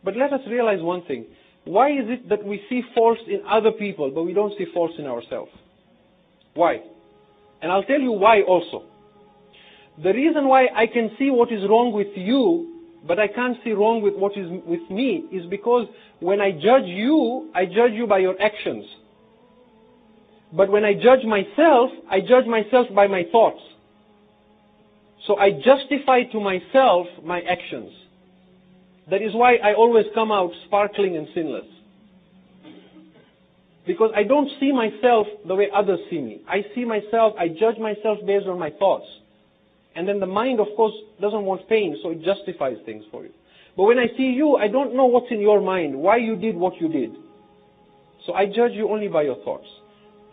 But let us realize one thing. Why is it that we see faults in other people, but we don't see faults in ourselves? Why? And I'll tell you why also. The reason why I can see what is wrong with you, but I can't see wrong with what is with me, is because when I judge you by your actions. But when I judge myself by my thoughts. So I justify to myself my actions. That is why I always come out sparkling and sinless. Because I don't see myself the way others see me. I judge myself based on my thoughts. And then the mind, of course, doesn't want pain, so it justifies things for you. But when I see you, I don't know what's in your mind, why you did what you did. So I judge you only by your thoughts.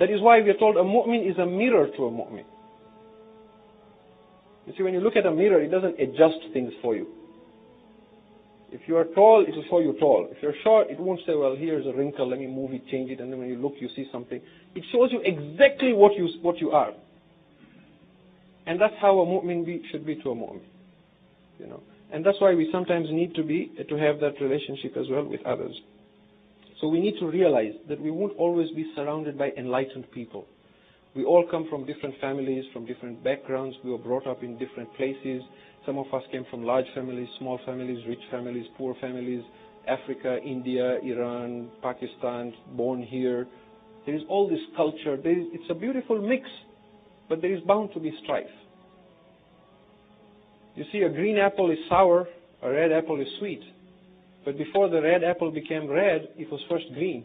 That is why we are told a mu'min is a mirror to a mu'min. You see, when you look at a mirror, it doesn't adjust things for you. If you are tall, it will show you tall. If you're short, it won't say, well, here's a wrinkle, let me move it, change it, and then when you look, you see something. It shows you exactly what you are. And that's how a mu'min should be to a mu'min. You know? And that's why we sometimes need to have that relationship as well with others. So we need to realize that we won't always be surrounded by enlightened people. We all come from different families, from different backgrounds. We were brought up in different places. Some of us came from large families, small families, rich families, poor families, Africa, India, Iran, Pakistan, born here. There is all this culture. It's a beautiful mix, but there is bound to be strife. You see, a green apple is sour, a red apple is sweet. But before the red apple became red, it was first green.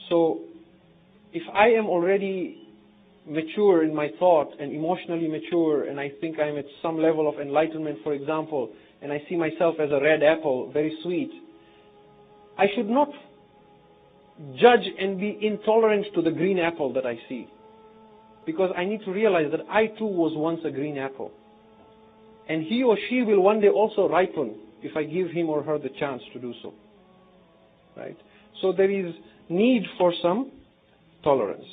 So, if I am already mature in my thought and emotionally mature, and I think I'm at some level of enlightenment, for example, and I see myself as a red apple, very sweet, I should not judge and be intolerant to the green apple that I see. Because I need to realize that I too was once a green apple. And he or she will one day also ripen if I give him or her the chance to do so. Right? So there is need for some tolerance.